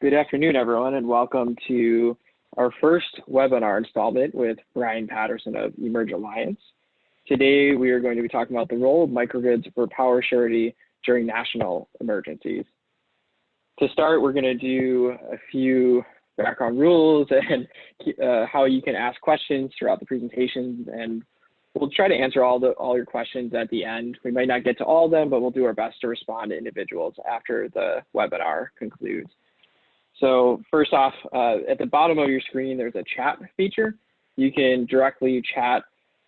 Good afternoon, everyone, and welcome to our first webinar installment with Brian Patterson of Emerge Alliance. Today, we are going to be talking about the role of microgrids for power surety during national emergencies. To start, we're going to do a few background rules and how you can ask questions throughout the presentations, and we'll try to answer all your questions at the end. We might not get to all of them, but we'll do our best to respond to individuals after the webinar concludes. So first off, at the bottom of your screen, there's a chat feature. You can directly chat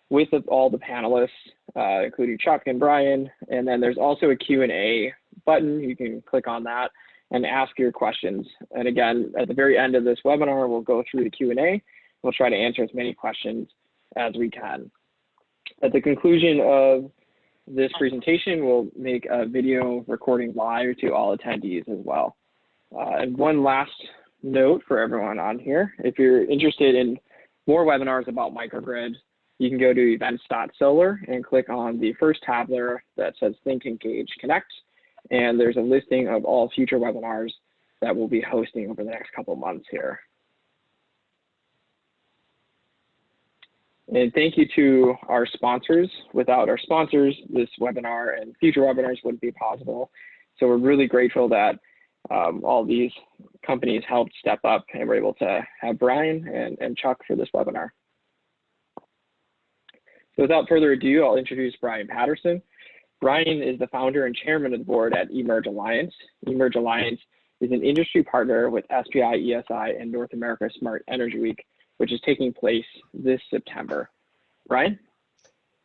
with all the panelists, including Chuck and Brian. And then there's also a Q&A button. You can click on that and ask your questions. And again, at the very end of this webinar, we'll go through the Q&A. We'll try to answer as many questions as we can. At the conclusion of this presentation, we'll make a video recording live to all attendees as well. And one last note for everyone on here, if you're interested in more webinars about microgrids, you can go to events.solar and click on the first tab there that says Think, Engage, Connect. And there's a listing of all future webinars that we'll be hosting over the next couple of months here. And thank you to our sponsors. Without our sponsors, this webinar and future webinars wouldn't be possible. So we're really grateful that all these companies helped step up and we're able to have Brian and Chuck for this webinar. So without further ado, I'll introduce Brian Patterson. Brian is the founder and chairman of the board at Emerge Alliance. Emerge Alliance is an industry partner with SPI, ESI, and North America Smart Energy Week, which is taking place this September. Brian?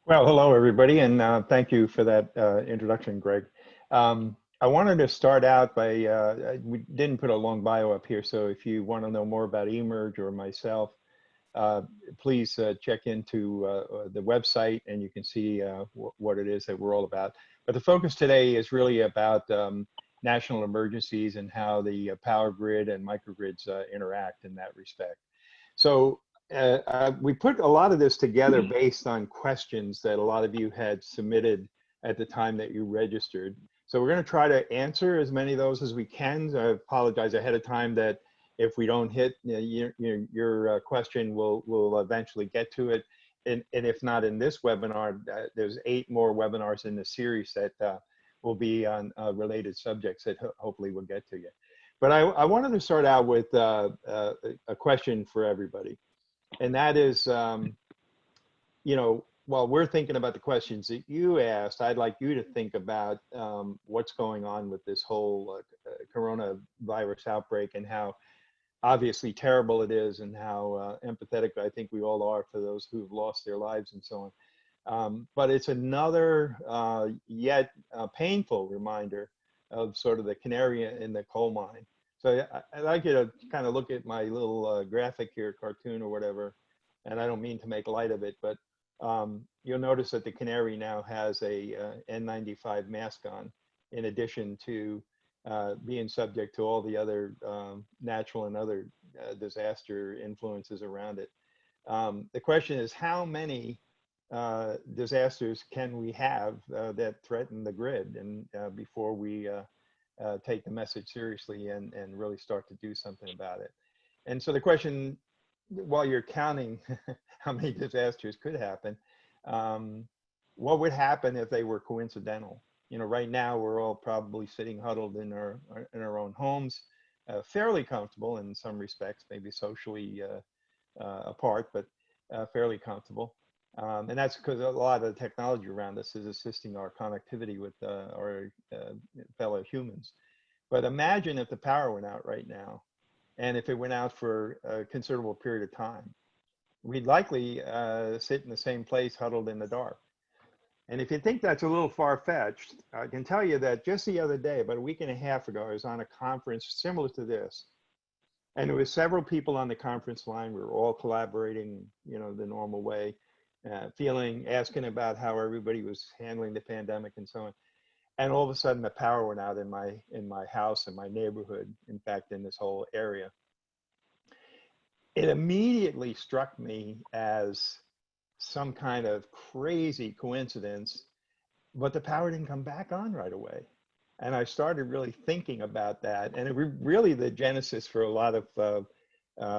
Well, hello, everybody, and thank you for that introduction, Greg. I wanted to start out by, we didn't put a long bio up here, so if you want to know more about Emerge or myself, please check into the website and you can see what it is that we're all about. But the focus today is really about national emergencies and how the power grid and microgrids interact in that respect. So we put a lot of this together based on questions that a lot of you had submitted at the time that you registered. So we're going to try to answer as many of those as we can. I apologize ahead of time that if we don't hit your question, we'll eventually get to it. And if not in this webinar, there's 8 more webinars in the series that will be on related subjects that hopefully we'll get to you. But I wanted to start out with a question for everybody. And that is, while we're thinking about the questions that you asked, I'd like you to think about what's going on with this whole coronavirus outbreak and how obviously terrible it is and how empathetic I think we all are for those who've lost their lives and so on. But it's another yet painful reminder of sort of the canary in the coal mine. So I'd like you to kind of look at my little graphic here, cartoon or whatever, and I don't mean to make light of it, but you'll notice that the Canary now has a N95 mask on, in addition to being subject to all the other natural and other disaster influences around it. The question is, how many disasters can we have that threaten the grid and before we take the message seriously and really start to do something about it? And so the question, while you're counting how many disasters could happen, what would happen if they were coincidental? Right now we're all probably sitting huddled in our own homes, fairly comfortable in some respects, maybe socially apart, but fairly comfortable. And that's because a lot of the technology around us is assisting our connectivity with our fellow humans. But imagine if the power went out right now, and if it went out for a considerable period of time. We'd likely sit in the same place huddled in the dark. And if you think that's a little far-fetched, I can tell you that just the other day, about a week and a half ago, I was on a conference similar to this. And there was several people on the conference line. We were all collaborating, the normal way, asking about how everybody was handling the pandemic and so on. And all of a sudden the power went out in my house, in my neighborhood, in fact, in this whole area. It immediately struck me as some kind of crazy coincidence, but the power didn't come back on right away. And I started really thinking about that. And it really the genesis for a lot of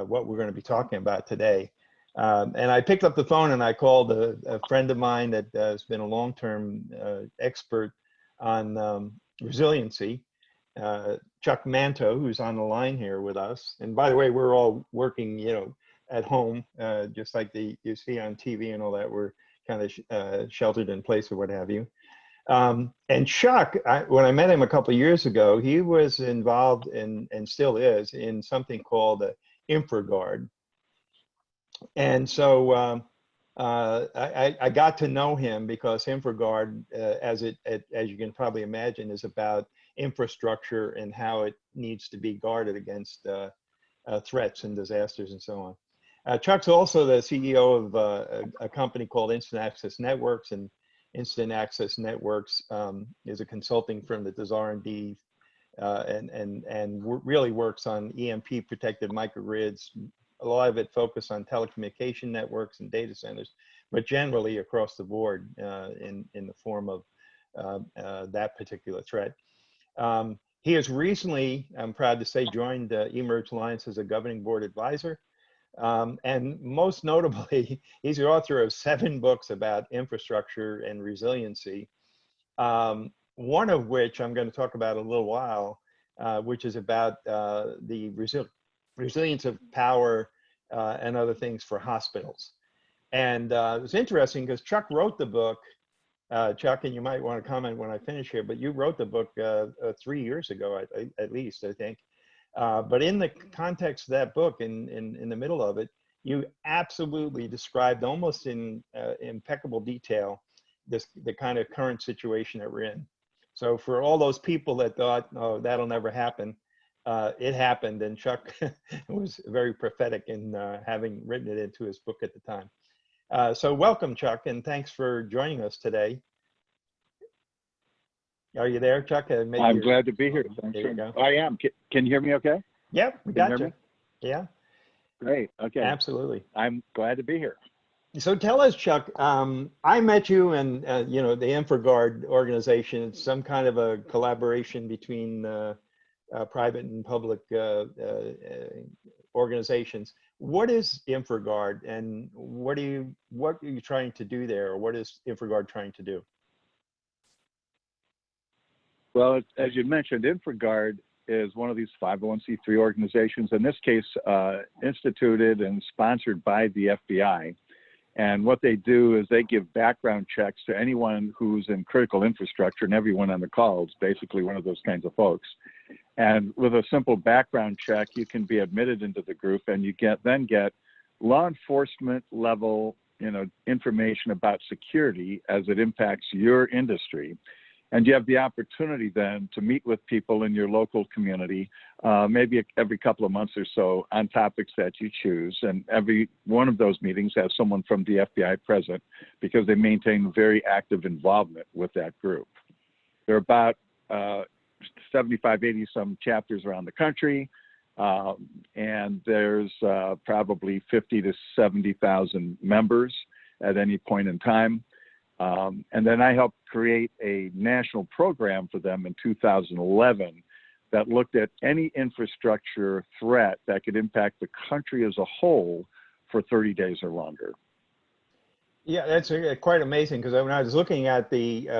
what we're going to be talking about today. And I picked up the phone and I called a friend of mine that has been a long-term expert on resiliency, Chuck Manto, who's on the line here with us. And by the way, we're all working, at home, just like you see on TV and all that. We're kind of sheltered in place or what have you. And Chuck, when I met him a couple of years ago, he was involved in, and still is, in something called InfraGard. And so I got to know him because InfraGard, as you can probably imagine, is about infrastructure and how it needs to be guarded against threats and disasters and so on. Chuck's also the CEO of a company called Instant Access Networks, and Instant Access Networks is a consulting firm that does R&D and really works on EMP protected microgrids. A lot of it focused on telecommunication networks and data centers, but generally across the board in the form of that particular threat. He has recently, I'm proud to say, joined Emerge Alliance as a governing board advisor. And most notably, he's the author of 7 books about infrastructure and resiliency, one of which I'm going to talk about in a little while, which is about the resilience of power and other things for hospitals. And it was interesting because Chuck wrote the book, Chuck, and you might want to comment when I finish here, but you wrote the book 3 years ago, at least, I think. But in the context of that book, in the middle of it, you absolutely described almost in impeccable detail the kind of current situation that we're in. So for all those people that thought, oh, that'll never happen, it happened, and Chuck was very prophetic in having written it into his book at the time. So welcome, Chuck, and thanks for joining us today. Are you there, Chuck? I'm glad to be here. Thanks. I am. Can you hear me okay? Yeah, we got you. Yeah. Great. Okay. Absolutely. I'm glad to be here. So tell us, Chuck, I met you and, the InfraGard organization. It's some kind of a collaboration between private and public organizations. What is InfraGard, and what are you trying to do there, or what is InfraGard trying to do? Well, as you mentioned, InfraGard is one of these 501c3 organizations, in this case, instituted and sponsored by the FBI. And what they do is they give background checks to anyone who's in critical infrastructure, and everyone on the call is basically one of those kinds of folks. And with a simple background check, you can be admitted into the group, and you then get law enforcement level, information about security as it impacts your industry. And you have the opportunity then to meet with people in your local community, maybe every couple of months or so, on topics that you choose. And every one of those meetings has someone from the FBI present, because they maintain very active involvement with that group. There are about 75, 80 some chapters around the country, and there's probably 50 to 70,000 members at any point in time. And then I helped create a national program for them in 2011 that looked at any infrastructure threat that could impact the country as a whole for 30 days or longer. Yeah, that's quite amazing, because when I was looking at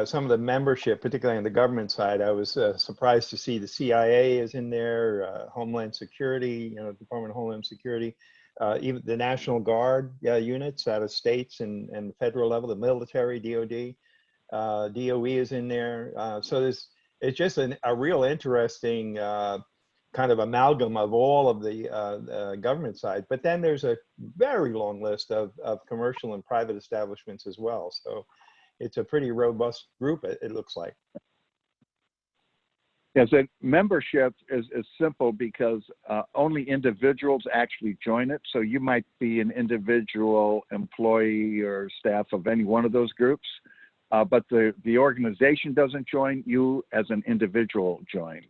some of the membership, particularly on the government side, I was surprised to see the CIA is in there, Homeland Security, Department of Homeland Security. Even the National Guard units out of states and federal level, the military, DOD, DOE is in there. So it's just a real interesting kind of amalgam of all of the government side. But then there's a very long list of commercial and private establishments as well. So it's a pretty robust group, it looks like. Yes, and membership is simple because only individuals actually join it. So you might be an individual employee or staff of any one of those groups, but the organization doesn't join, you as an individual joins.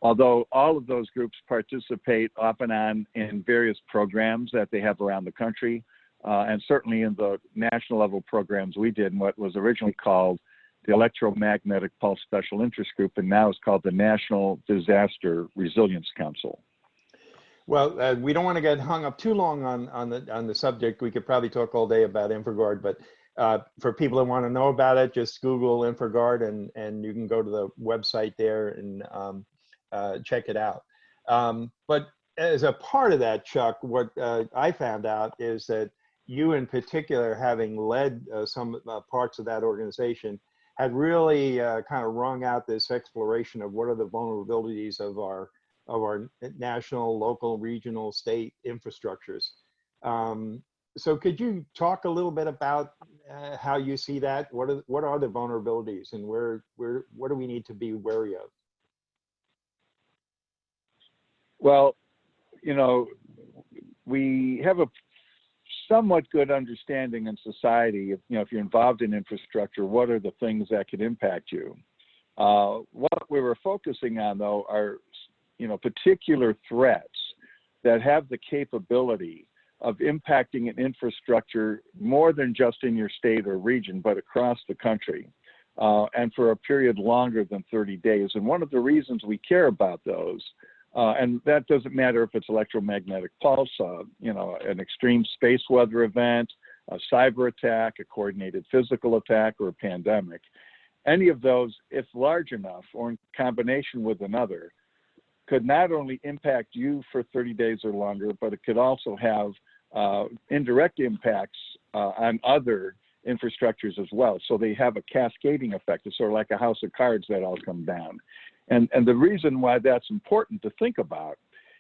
Although all of those groups participate off and on in various programs that they have around the country, and certainly in the national level programs we did in what was originally called the Electro-Magnetic Pulse Special Interest Group, and now it's called the National Disaster Resilience Council. Well, we don't want to get hung up too long on the subject. We could probably talk all day about InfraGard, but for people that want to know about it, just Google InfraGard and you can go to the website there and check it out. But as a part of that, Chuck, what I found out is that you in particular, having led some parts of that organization, had really kind of wrung out this exploration of what are the vulnerabilities of our national, local, regional, state infrastructures. So could you talk a little bit about how you see that? What are the vulnerabilities, and what do we need to be wary of? Well, you know, we have a somewhat good understanding in society, if you're involved in infrastructure, what are the things that could impact you? What we were focusing on, though, are, particular threats that have the capability of impacting an infrastructure more than just in your state or region, but across the country, and for a period longer than 30 days. And one of the reasons we care about those, and that doesn't matter if it's electromagnetic pulse, an extreme space weather event, a cyber attack, a coordinated physical attack, or a pandemic. Any of those, if large enough or in combination with another, could not only impact you for 30 days or longer, but it could also have indirect impacts on other infrastructures as well. So they have a cascading effect. It's sort of like a house of cards that all come down. And the reason why that's important to think about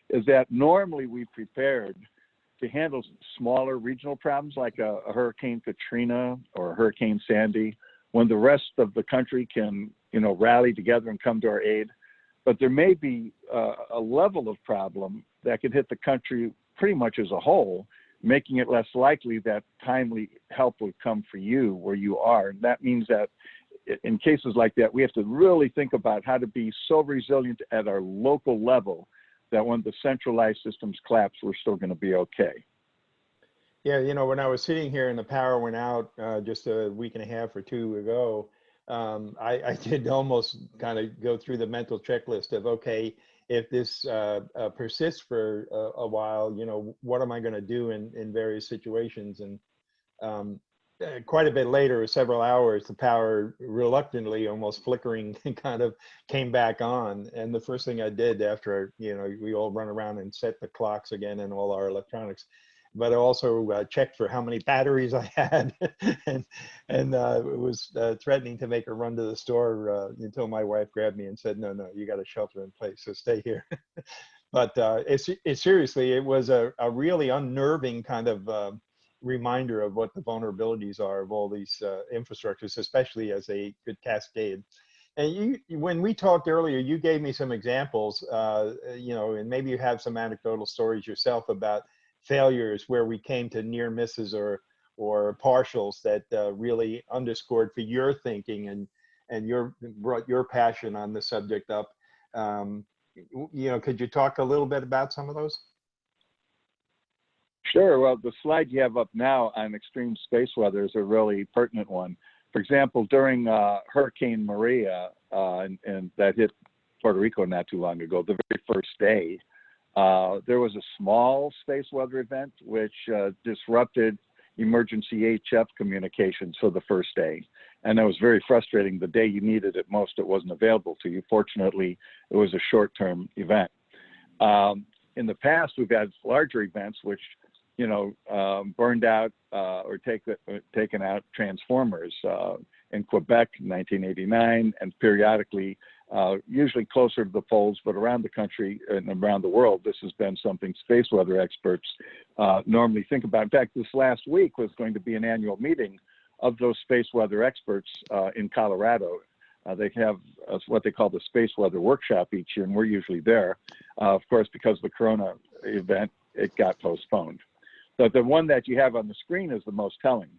is that normally we prepared to handle smaller regional problems like a Hurricane Katrina or a Hurricane Sandy, when the rest of the country can, rally together and come to our aid. But there may be a level of problem that could hit the country pretty much as a whole, making it less likely that timely help would come for you where you are. And that means that in cases like that, we have to really think about how to be so resilient at our local level that when the centralized systems collapse, we're still going to be okay. Yeah, when I was sitting here and the power went out just a week and a half or two ago, I did almost kind of go through the mental checklist of, okay, if this persists for a while, what am I going to do in various situations? And quite a bit later, several hours, the power reluctantly, almost flickering, kind of came back on. And the first thing I did after, we all run around and set the clocks again and all our electronics, but I also checked for how many batteries I had, and was threatening to make a run to the store until my wife grabbed me and said, no, you got to shelter in place, so stay here. But seriously, it was a really unnerving kind of reminder of what the vulnerabilities are of all these infrastructures, especially as they could cascade. And when we talked earlier, you gave me some examples, and maybe you have some anecdotal stories yourself about failures where we came to near misses or partials that really underscored for your thinking and brought your passion on the subject up. Could you talk a little bit about some of those? Sure. Well, the slide you have up now on extreme space weather is a really pertinent one. For example, during Hurricane Maria, and that hit Puerto Rico not too long ago, the very first day, there was a small space weather event which disrupted emergency HF communications for the first day. And that was very frustrating. The day you needed it most, it wasn't available to you. Fortunately, it was a short-term event. In the past, we've had larger events which, burned out or taken out transformers in Quebec in 1989, and periodically, usually closer to the poles, but around the country and around the world, this has been something space weather experts normally think about. In fact, this last week was going to be an annual meeting of those space weather experts in Colorado. They have what they call the Space Weather Workshop each year, and we're usually there. Of course, because of the Corona event, it got postponed. But the one that you have on the screen is the most telling,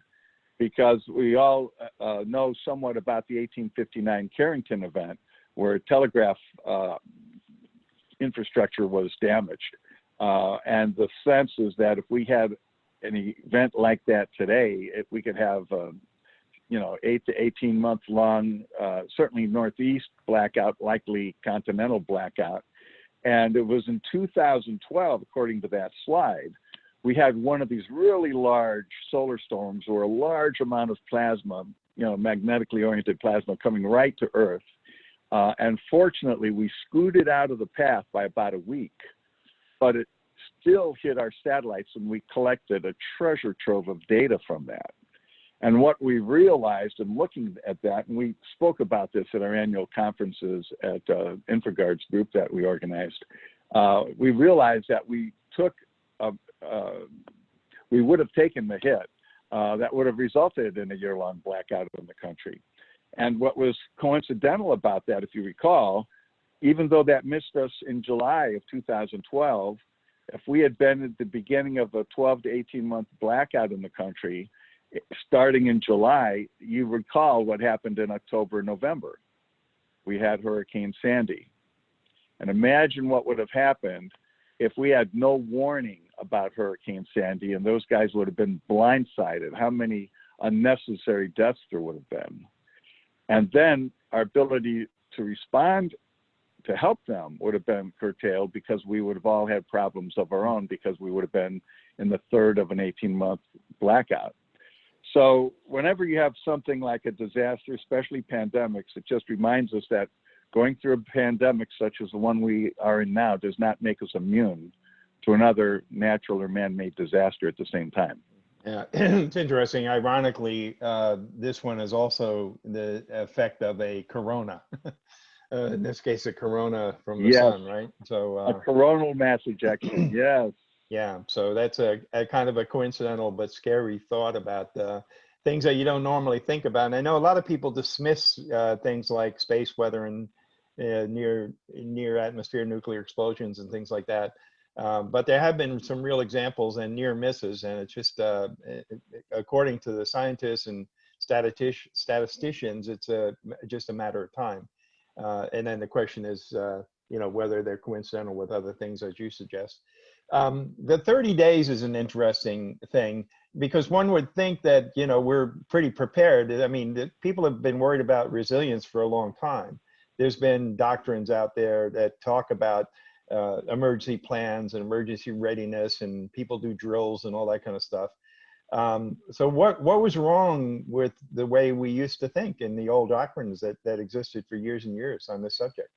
because we all know somewhat about the 1859 Carrington event, where telegraph infrastructure was damaged. And the sense is that if we had an event like that today, we could have 8 to 18 month long, certainly Northeast blackout, likely continental blackout. And it was in 2012, according to that slide, we had one of these really large solar storms where a large amount of plasma, magnetically oriented plasma coming right to Earth. And fortunately, we scooted out of the path by about a week, but it still hit our satellites, and we collected a treasure trove of data from that. And what we realized in looking at that, and we spoke about this at our annual conferences at InfraGard's group that we organized, we realized that we would have taken the hit that would have resulted in a year-long blackout in the country. And what was coincidental about that, if you recall, even though that missed us in July of 2012, if we had been at the beginning of a 12 to 18 month blackout in the country, starting in July, you recall what happened in October and November. We had Hurricane Sandy. And imagine what would have happened if we had no warning about Hurricane Sandy and those guys would have been blindsided, how many unnecessary deaths there would have been. And then our ability to respond to help them would have been curtailed because we would have all had problems of our own because we would have been in the third of an 18-month blackout. So whenever you have something like a disaster, especially pandemics, it just reminds us that going through a pandemic such as the one we are in now does not make us immune to another natural or man-made disaster at the same time. Yeah, it's interesting. Ironically, this one is also the effect of a corona. In this case, a corona from the sun, right? So a coronal mass ejection. Yes. Yeah. So that's a kind of a coincidental but scary thought about things that you don't normally think about. And I know a lot of people dismiss things like space weather and near atmosphere nuclear explosions and things like that. But there have been some real examples and near misses, and it's just according to the scientists and statisticians, it's just a matter of time. And then the question is, whether they're coincidental with other things, as you suggest. The 30 days is an interesting thing because one would think that, we're pretty prepared. I mean, people have been worried about resilience for a long time. There's been doctrines out there that talk about emergency plans and emergency readiness, and people do drills and all that kind of stuff. So what was wrong with the way we used to think in the old doctrines that existed for years and years on this subject?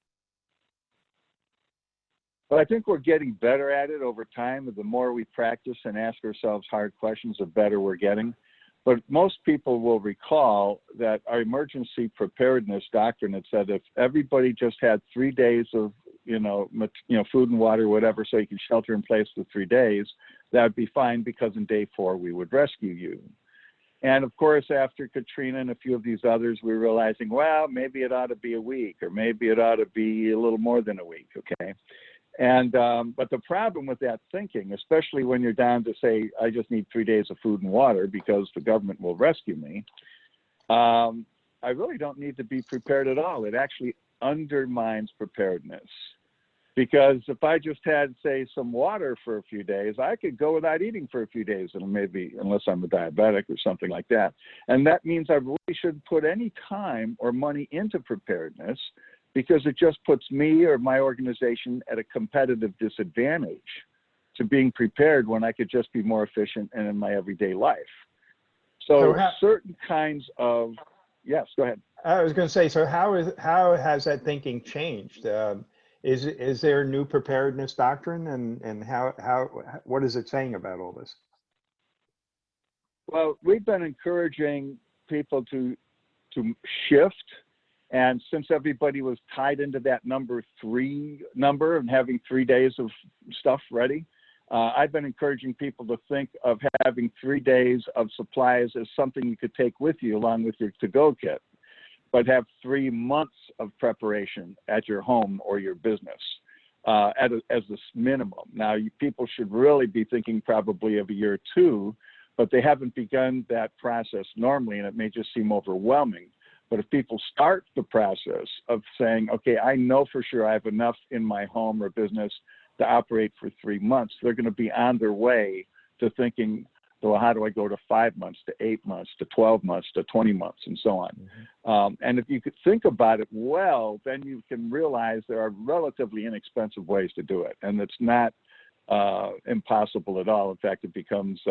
Well, I think we're getting better at it over time. The more we practice and ask ourselves hard questions, the better we're getting. But most people will recall that our emergency preparedness doctrine had said if everybody just had 3 days of food and water, whatever, so you can shelter in place for 3 days, that would be fine because in day 4 we would rescue you. And of course, after Katrina and a few of these others, we're realizing, well, maybe it ought to be a week, or maybe it ought to be a little more than a week, okay? And but the problem with that thinking, especially when you're down to say, I just need 3 days of food and water because the government will rescue me, I really don't need to be prepared at all. It actually undermines preparedness. Because if I just had, say, some water for a few days, I could go without eating for a few days, and maybe unless I'm a diabetic or something like that. And that means I really shouldn't put any time or money into preparedness because it just puts me or my organization at a competitive disadvantage to being prepared when I could just be more efficient and in my everyday life. So certain kinds of, yes, go ahead. I was going to say, so how has that thinking changed? Is there a new preparedness doctrine, and what is it saying about all this? Well, we've been encouraging people to shift, and since everybody was tied into that number 3 number and having 3 days of stuff ready, I've been encouraging people to think of having 3 days of supplies as something you could take with you along with your to-go kit, but have 3 months of preparation at your home or your business as the minimum. Now, people should really be thinking probably of a year or 2, but they haven't begun that process normally, and it may just seem overwhelming. But if people start the process of saying, okay, I know for sure I have enough in my home or business to operate for 3 months, they're going to be on their way to thinking So how do I go to 5 months, to 8 months, to 12 months, to 20 months, and so on? And if you could think about it well, then you can realize there are relatively inexpensive ways to do it. And it's not impossible at all. In fact, it becomes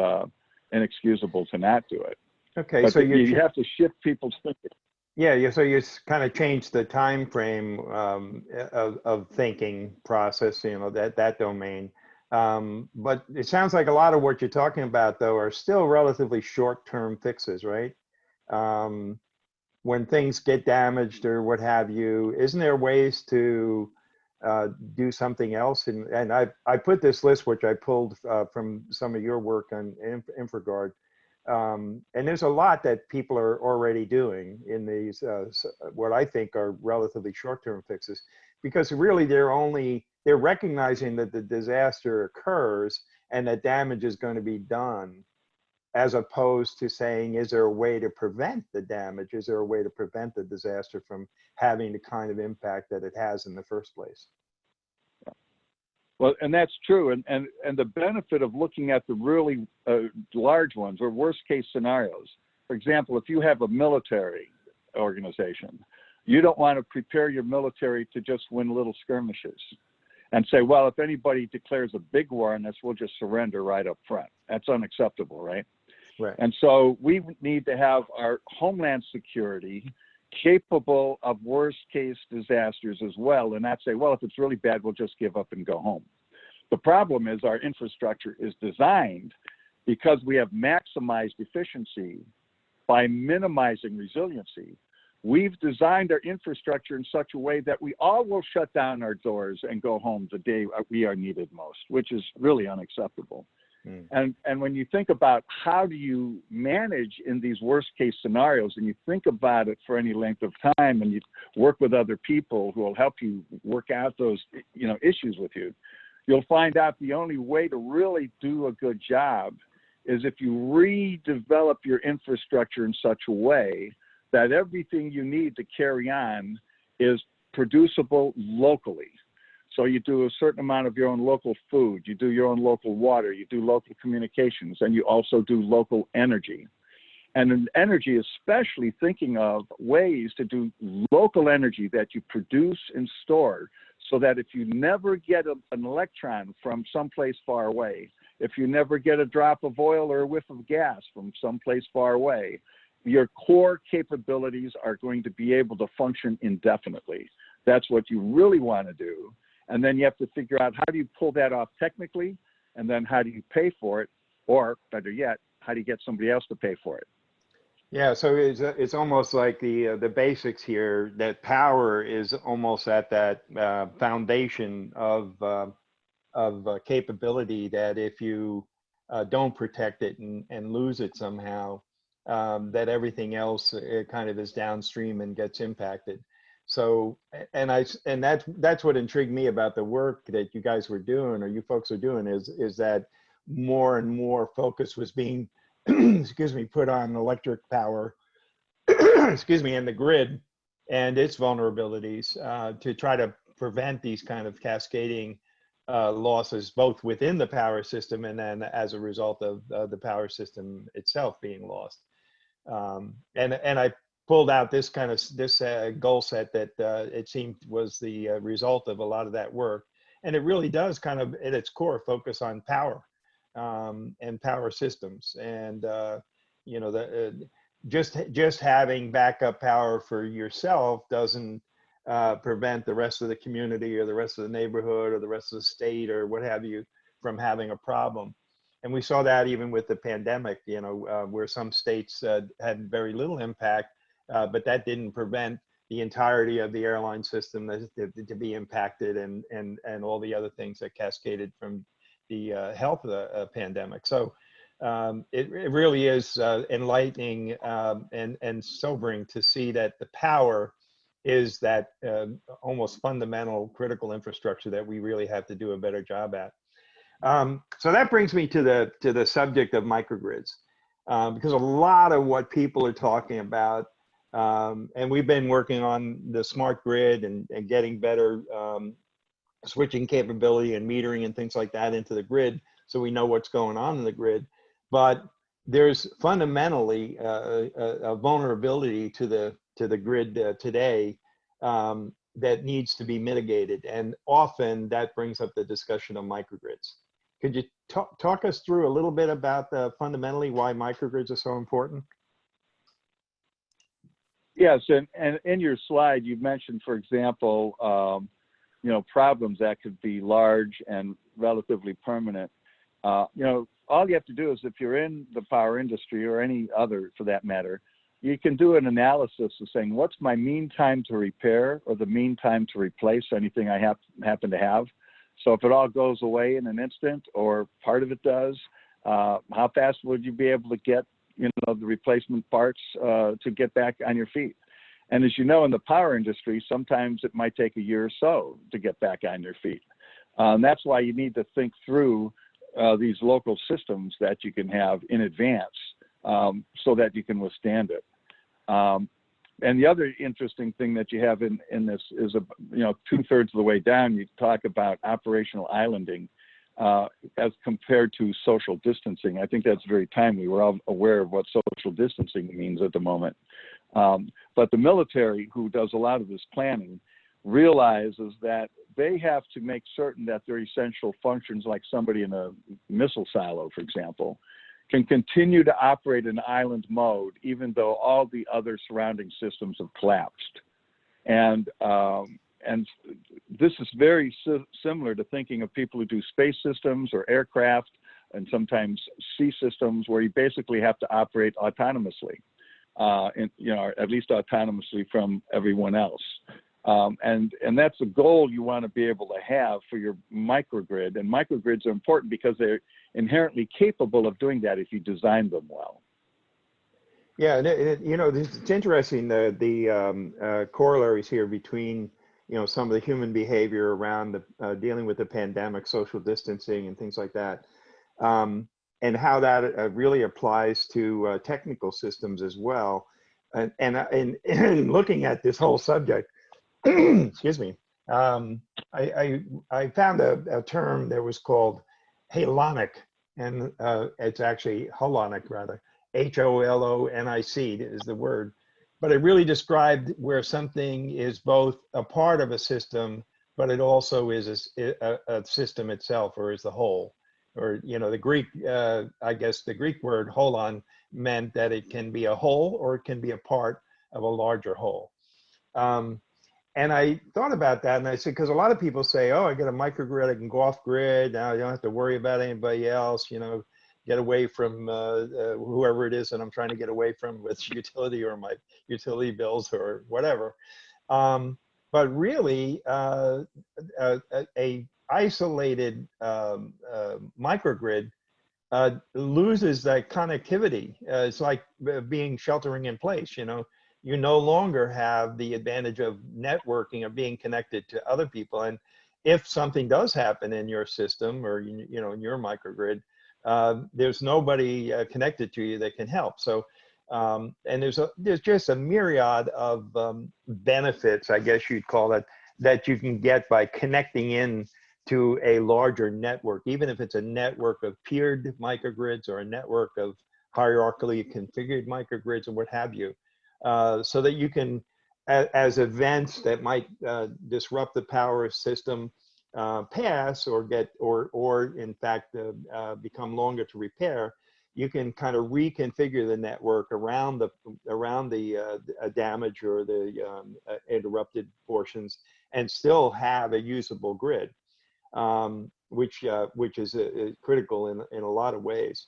inexcusable to not do it. Okay, but so you have to shift people's thinking. Yeah, so you kind of changed the time frame of thinking process, that domain. But it sounds like a lot of what you're talking about, though, are still relatively short-term fixes, right? When things get damaged or what have you, isn't there ways to do something else? And I put this list, which I pulled from some of your work on InfraGard. And there's a lot that people are already doing in these, what I think are relatively short-term fixes, because really they're recognizing that the disaster occurs and that damage is going to be done, as opposed to saying, is there a way to prevent the damage? Is there a way to prevent the disaster from having the kind of impact that it has in the first place? Well, and that's true. And the benefit of looking at the really large ones or worst case scenarios, for example, if you have a military organization, you don't want to prepare your military to just win little skirmishes and say, well, if anybody declares a big war on us, we'll just surrender right up front. That's unacceptable, right? Right. And so we need to have our homeland security capable of worst case disasters as well, and not say, well, if it's really bad, we'll just give up and go home. The problem is our infrastructure is designed, because we have maximized efficiency by minimizing resiliency. We've designed our infrastructure in such a way that we all will shut down our doors and go home the day we are needed most, which is really unacceptable. And when you think about how do you manage in these worst case scenarios, and you think about it for any length of time, and you work with other people who will help you work out those issues with you, you'll find out the only way to really do a good job is if you redevelop your infrastructure in such a way that everything you need to carry on is producible locally. So you do a certain amount of your own local food, you do your own local water, you do local communications, and you also do local energy. And in energy, especially thinking of ways to do local energy that you produce and store, so that if you never get an electron from someplace far away, if you never get a drop of oil or a whiff of gas from someplace far away, your core capabilities are going to be able to function indefinitely. That's what you really want to do. And then you have to figure out, how do you pull that off technically? And then how do you pay for it? Or better yet, how do you get somebody else to pay for it? Yeah, so it's almost like the basics here, that power is almost at that foundation of capability, that if you don't protect it and lose it somehow, that everything else kind of is downstream and gets impacted. So, and that's what intrigued me about the work that you guys were doing, or you folks are doing, is that more and more focus was being excuse me, put on electric power, excuse me, and the grid and its vulnerabilities to try to prevent these kind of cascading losses, both within the power system and then as a result of the power system itself being lost. And I pulled out this kind of goal set that it seemed was the result of a lot of that work. And it really does kind of, at its core, focus on power. And power systems, and just having backup power for yourself doesn't prevent the rest of the community or the rest of the neighborhood or the rest of the state or what have you from having a problem. And we saw that even with the pandemic, where some states had very little impact, but that didn't prevent the entirety of the airline system to be impacted, and all the other things that cascaded from the health of the pandemic. So it really is enlightening and sobering to see that the power is that almost fundamental critical infrastructure that we really have to do a better job at. So that brings me to the subject of microgrids, because a lot of what people are talking about, and we've been working on the smart grid and getting better switching capability and metering and things like that into the grid, so we know what's going on in the grid. But there's fundamentally a vulnerability to the grid today that needs to be mitigated, and often that brings up the discussion of microgrids. Could you talk us through a little bit about fundamentally why microgrids are so important? Yes, and in your slide, you mentioned, for example, you know, problems that could be large and relatively permanent. You know, all you have to do is, if you're in the power industry or any other for that matter, you can do an analysis of saying, what's my mean time to repair or the mean time to replace anything I happen to have. So if it all goes away in an instant or part of it does, how fast would you be able to get, you know, the replacement parts to get back on your feet? And as you know, in the power industry, sometimes it might take a year or so to get back on your feet. That's why you need to think through these local systems that you can have in advance so that you can withstand it. And the other interesting thing that you have in this is, you know, 2/3 of the way down, you talk about operational islanding as compared to social distancing. I think that's very timely. We're all aware of what social distancing means at the moment. But the military, who does a lot of this planning, realizes that they have to make certain that their essential functions, like somebody in a missile silo, for example, can continue to operate in island mode, even though all the other surrounding systems have collapsed. And this is very similar to thinking of people who do space systems or aircraft and sometimes sea systems, where you basically have to operate autonomously, you know, at least autonomously from everyone else. And that's a goal you want to be able to have for your microgrid. And microgrids are important because they're inherently capable of doing that if you design them well. Yeah, you know, it's interesting, the corollaries here between, you know, some of the human behavior around dealing with the pandemic, social distancing and things like that, and how that really applies to technical systems as well. And looking at this whole subject, excuse me, I found a term that was called halonic, and it's actually holonic rather, HOLONIC is the word, but it really described where something is both a part of a system, but it also is a system itself, or is the whole. Or, you know, the Greek, I guess the Greek word holon meant that it can be a whole or it can be a part of a larger whole. And I thought about that, and I said, because a lot of people say, oh, I get a microgrid, I can go off grid, now I don't have to worry about anybody else, you know, get away from whoever it is that I'm trying to get away from with utility or my utility bills or whatever. But really, a isolated microgrid loses that connectivity. It's like being sheltering in place, you know. You no longer have the advantage of networking or being connected to other people. And if something does happen in your system or, you know, in your microgrid, there's nobody connected to you that can help. So, and there's just a myriad of benefits, I guess you'd call it, that you can get by connecting in to a larger network, even if it's a network of peered microgrids or a network of hierarchically configured microgrids or what have you. So that you can, as events that might disrupt the power system pass or in fact become longer to repair, you can kind of reconfigure the network around the damage or the interrupted portions and still have a usable grid, which is critical in a lot of ways.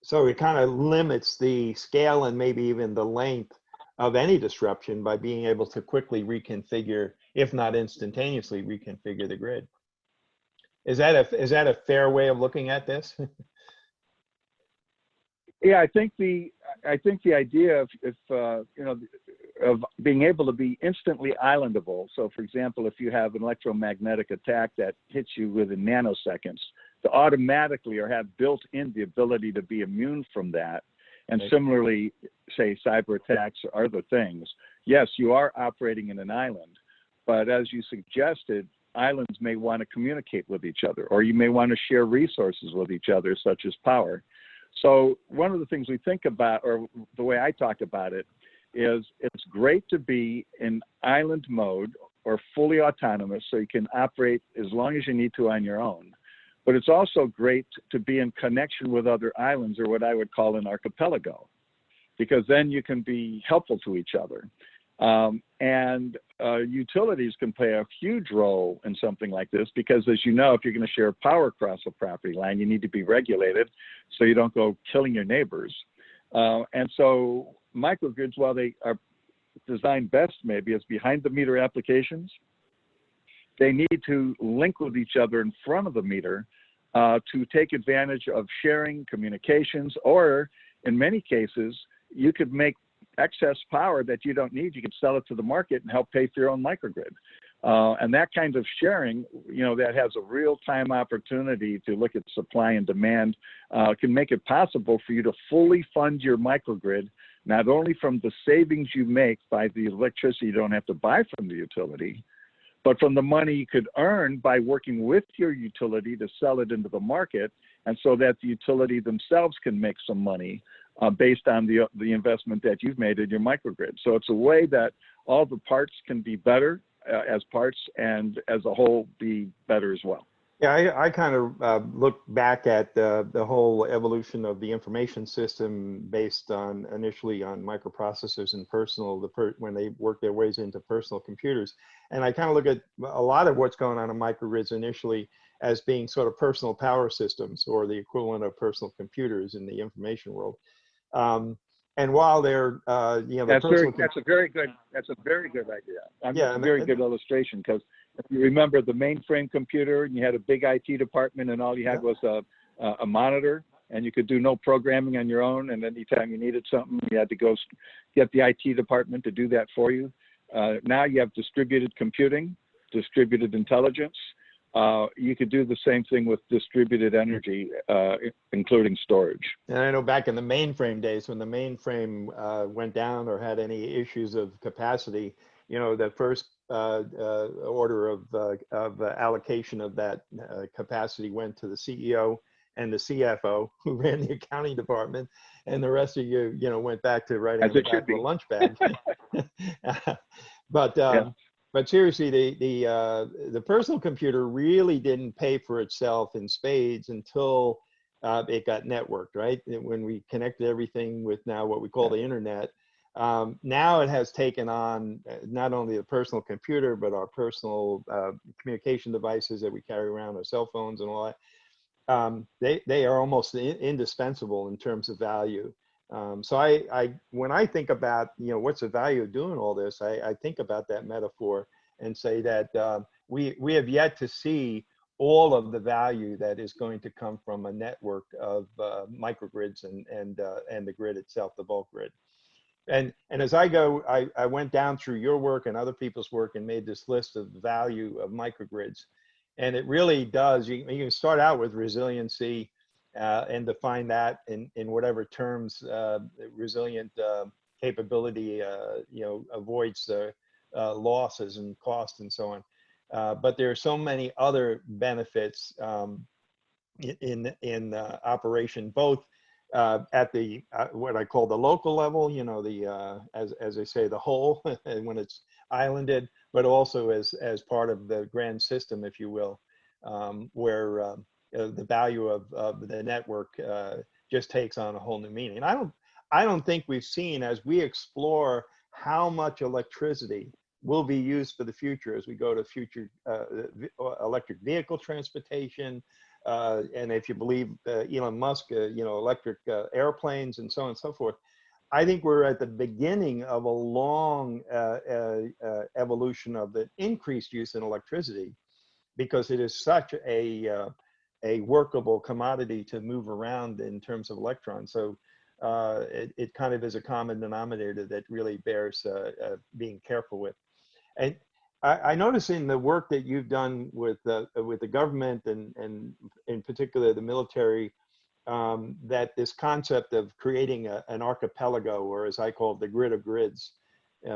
So it kind of limits the scale and maybe even the length of any disruption by being able to quickly reconfigure, if not instantaneously reconfigure the grid. Is that a fair way of looking at this? Yeah, I think the idea of you know, of being able to be instantly islandable. So, for example, if you have an electromagnetic attack that hits you within nanoseconds, to automatically or have built in the ability to be immune from that. And similarly, say cyber attacks or other things. Yes, you are operating in an island, but as you suggested, islands may want to communicate with each other, or you may want to share resources with each other, such as power. So one of the things we think about, or the way I talk about it, is it's great to be in island mode or fully autonomous so you can operate as long as you need to on your own. But it's also great to be in connection with other islands, or what I would call an archipelago, because then you can be helpful to each other. Utilities can play a huge role in something like this because, as you know, if you're going to share power across a property line, you need to be regulated so you don't go killing your neighbors. And so microgrids, while they are designed best maybe as behind the meter applications, they need to link with each other in front of the meter to take advantage of sharing communications, or in many cases, you could make excess power that you don't need. You could sell it to the market and help pay for your own microgrid. And that kind of sharing, you know, that has a real-time opportunity to look at supply and demand, can make it possible for you to fully fund your microgrid, not only from the savings you make by the electricity you don't have to buy from the utility, but from the money you could earn by working with your utility to sell it into the market, and so that the utility themselves can make some money based on the investment that you've made in your microgrid. So it's a way that all the parts can be better as parts, and as a whole be better as well. Yeah, I kind of look back at the whole evolution of the information system based on initially on microprocessors and when they work their ways into personal computers. And I kind of look at a lot of what's going on in microgrids initially as being sort of personal power systems, or the equivalent of personal computers in the information world. And while they're, you know, that's a very good idea. That's a very good illustration, because if you remember the mainframe computer, and you had a big IT department, and all you had was a monitor, and you could do no programming on your own. And anytime you needed something, you had to go get the IT department to do that for you. Now you have distributed computing, distributed intelligence. You could do the same thing with distributed energy, including storage. And I know back in the mainframe days, when the mainframe went down or had any issues of capacity, you know, the first order of allocation of that capacity went to the CEO and the CFO, who ran the accounting department, and the rest of you, you know, went back to writing on the back of the lunch bag. But seriously, the personal computer really didn't pay for itself in spades until it got networked, right? When we connected everything with now what we call the internet, now it has taken on not only the personal computer, but our personal communication devices that we carry around, our cell phones and all that. They are almost indispensable in terms of value. So when I think about, you know, what's the value of doing all this, I think about that metaphor and say that we have yet to see all of the value that is going to come from a network of microgrids and the grid itself, the bulk grid. And as I went down through your work and other people's work and made this list of the value of microgrids. And it really does, you can start out with resiliency, and define that in whatever terms resilient capability, you know, avoids the losses and costs and so on. But there are so many other benefits in operation, both at the what I call the local level, you know, the as I say, the whole, and when it's islanded, but also as part of the grand system, if you will, where the value of the network just takes on a whole new meaning. And I don't think we've seen, as we explore how much electricity will be used for the future as we go to future electric vehicle transportation, and if you believe Elon Musk, you know, electric airplanes and so on and so forth. I think we're at the beginning of a long evolution of the increased use in electricity, because it is such a workable commodity to move around in terms of electrons. So it kind of is a common denominator that really bears being careful with. And I notice in the work that you've done with the government and in particular the military, that this concept of creating an archipelago, or as I call it, the grid of grids,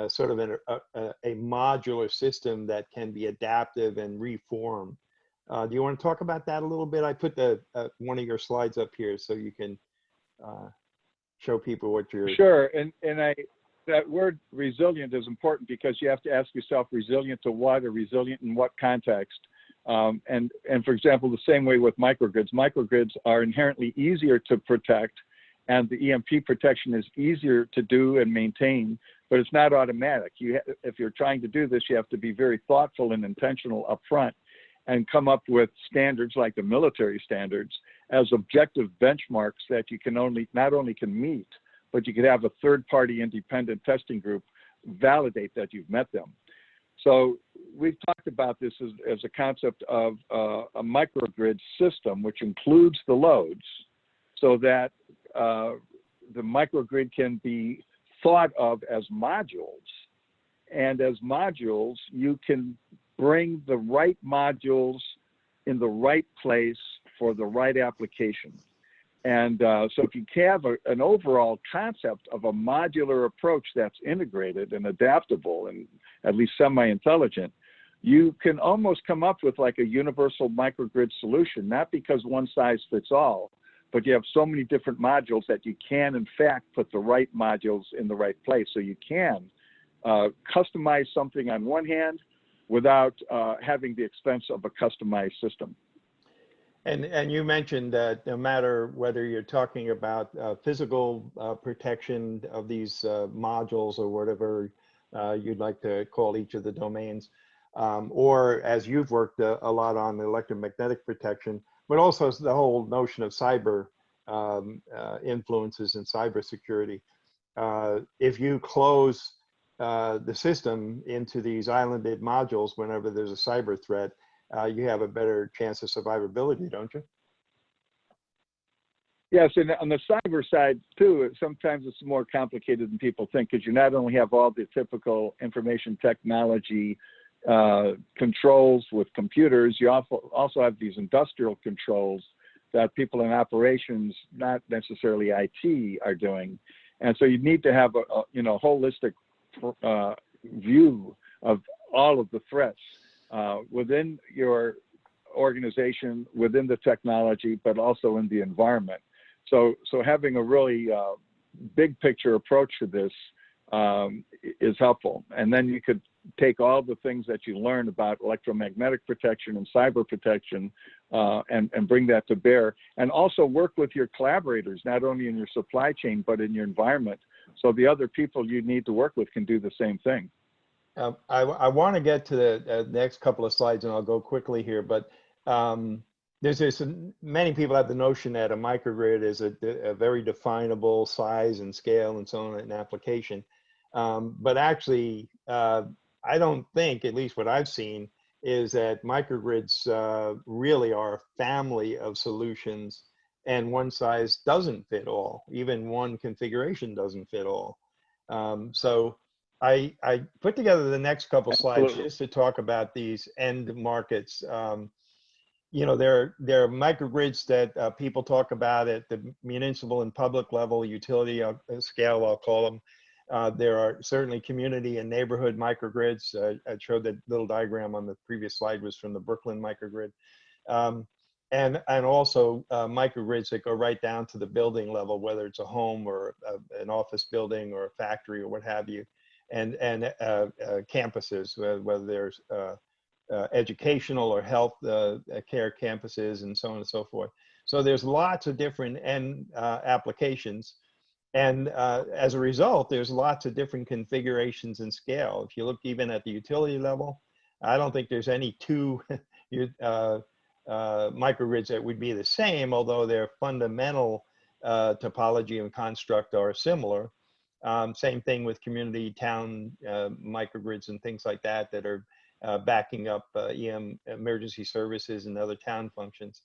sort of a modular system that can be adaptive and reformed. Do you want to talk about that a little bit? I put one of your slides up here so you can show people what you're. Sure, and that word resilient is important because you have to ask yourself, resilient to what, or resilient in what context? And for example, the same way with microgrids. Microgrids are inherently easier to protect, and the EMP protection is easier to do and maintain, but it's not automatic. If you're trying to do this, you have to be very thoughtful and intentional up front and come up with standards like the military standards as objective benchmarks that you can not only can meet, but you could have a third-party independent testing group validate that you've met them. So we've talked about this as a concept of a microgrid system, which includes the loads, so that the microgrid can be thought of as modules. And as modules, you can bring the right modules in the right place for the right application. And so if you have an overall concept of a modular approach that's integrated and adaptable and at least semi-intelligent, you can almost come up with like a universal microgrid solution, not because one size fits all, but you have so many different modules that you can, in fact, put the right modules in the right place. So you can customize something on one hand without having the expense of a customized system. And you mentioned that no matter whether you're talking about physical protection of these modules or whatever you'd like to call each of the domains, or as you've worked a lot on the electromagnetic protection, but also the whole notion of cyber influences in cybersecurity. If you close the system into these islanded modules whenever there's a cyber threat, you have a better chance of survivability, don't you? Yes, and on the cyber side too, sometimes it's more complicated than people think, because you not only have all the typical information technology controls with computers, you also have these industrial controls that people in operations, not necessarily IT, are doing. And so you need to have a holistic view of all of the threats within your organization, within the technology, but also in the environment. So having a really big picture approach to this is helpful. And then you could take all the things that you learn about electromagnetic protection and cyber protection and bring that to bear. And also work with your collaborators, not only in your supply chain, but in your environment. So the other people you need to work with can do the same thing. I want to get to the next couple of slides, and I'll go quickly here, but many people have the notion that a microgrid is a very definable size and scale and so on in application. But actually, I don't think, at least what I've seen, is that microgrids really are a family of solutions, and one size doesn't fit all. Even one configuration doesn't fit all. So I put together the next couple slides just to talk about these end markets. There are microgrids that people talk about at the municipal and public level, utility scale, I'll call them. There are certainly community and neighborhood microgrids. I showed that little diagram on the previous slide was from the Brooklyn microgrid. And also microgrids that go right down to the building level, whether it's a home or an office building or a factory or what have you, and campuses, whether there's educational or health care campuses and so on and so forth. So there's lots of different end applications. And as a result, there's lots of different configurations and scale. If you look even at the utility level, I don't think there's any two microgrids that would be the same, although their fundamental topology and construct are similar. Same thing with community town microgrids and things like that that are backing up emergency services and other town functions.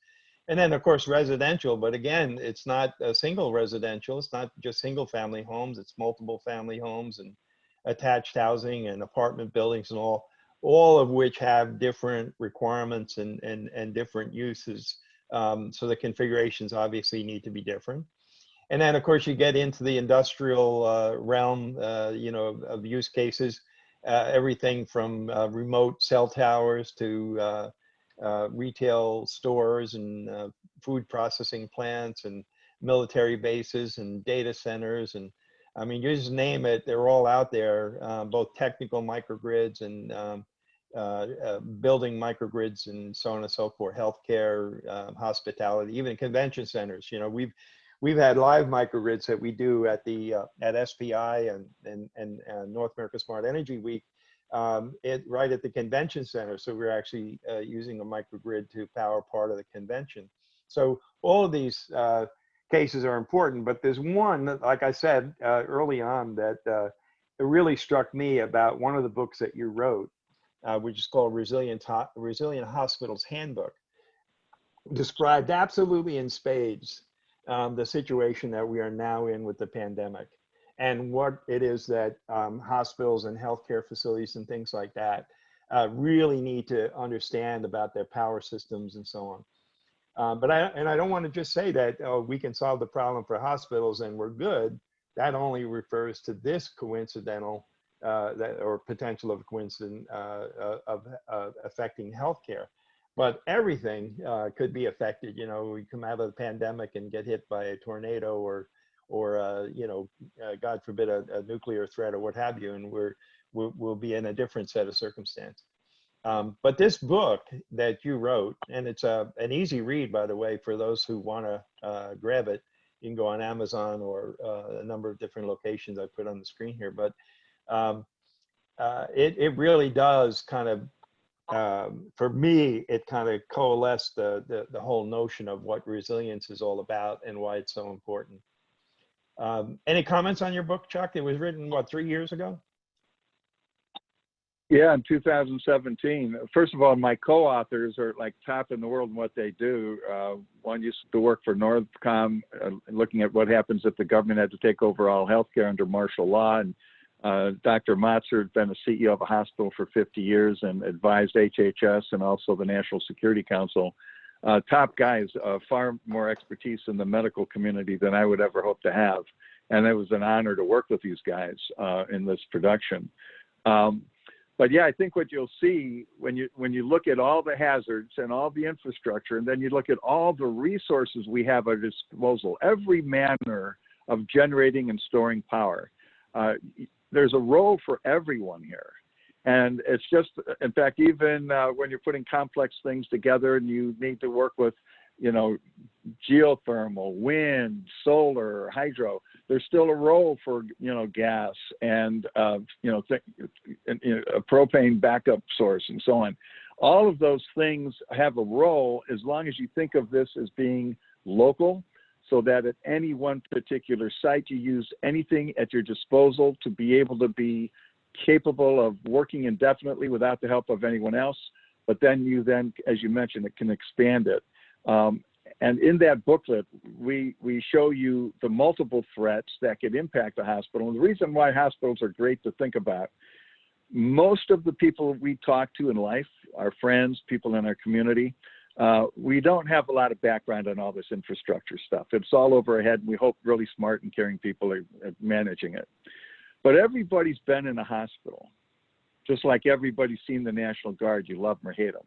And then, of course, residential, but again, it's not a single residential. It's not just single family homes. It's multiple family homes and attached housing and apartment buildings and all of which have different requirements and different uses. So the configurations obviously need to be different. And then, of course, you get into the industrial realm, of use cases, everything from remote cell towers to retail stores and food processing plants and military bases and data centers. And I mean, you just name it, they're all out there, both technical microgrids and building microgrids and so on and so forth, healthcare, hospitality, even convention centers. You know, we've had live microgrids that we do at the at SPI and North America Smart Energy Week, right at the convention center. So we're actually using a microgrid to power part of the convention. So all of these cases are important, but there's one that, like I said early on, that it really struck me about one of the books that you wrote, which is called Resilient Hospitals Handbook. Described absolutely in spades the situation that we are now in with the pandemic, and what it is that hospitals and healthcare facilities and things like that really need to understand about their power systems and so on. But I don't want to just say that, oh, we can solve the problem for hospitals and we're good. That only refers to this coincidental or potential of coincidence of affecting healthcare. But everything could be affected. You know, we come out of the pandemic and get hit by a tornado or you know, God forbid, a nuclear threat or what have you, and we'll be in a different set of circumstances. But this book that you wrote, and it's an easy read, by the way, for those who want to grab it. You can go on Amazon or a number of different locations I put on the screen here. But it really does kind of, for me, it kind of coalesced the whole notion of what resilience is all about and why it's so important. Any comments on your book, Chuck? It was written, what, 3 years ago? Yeah, in 2017. First of all, my co-authors are like top in the world in what they do. One used to work for Northcom, looking at what happens if the government had to take over all healthcare under martial law. And Dr. Motzer had been a CEO of a hospital for 50 years and advised HHS and also the National Security Council. Top guys, far more expertise in the medical community than I would ever hope to have. And it was an honor to work with these guys in this production. But yeah, I think what you'll see when you look at all the hazards and all the infrastructure, and then you look at all the resources we have at our disposal, every manner of generating and storing power, there's a role for everyone here. And it's just, in fact, even when you're putting complex things together and you need to work with, you know, geothermal, wind, solar, hydro, there's still a role for, you know, gas and, you know, a propane backup source and so on. All of those things have a role as long as you think of this as being local, so that at any one particular site, you use anything at your disposal to be able to be capable of working indefinitely without the help of anyone else. But then you then, as you mentioned, it can expand it. And in that booklet, we show you the multiple threats that could impact the hospital. And the reason why hospitals are great to think about, most of the people we talk to in life, our friends, people in our community, we don't have a lot of background on all this infrastructure stuff. It's all over our head, and we hope really smart and caring people are managing it. But everybody's been in a hospital, just like everybody's seen the National Guard, you love them or hate them.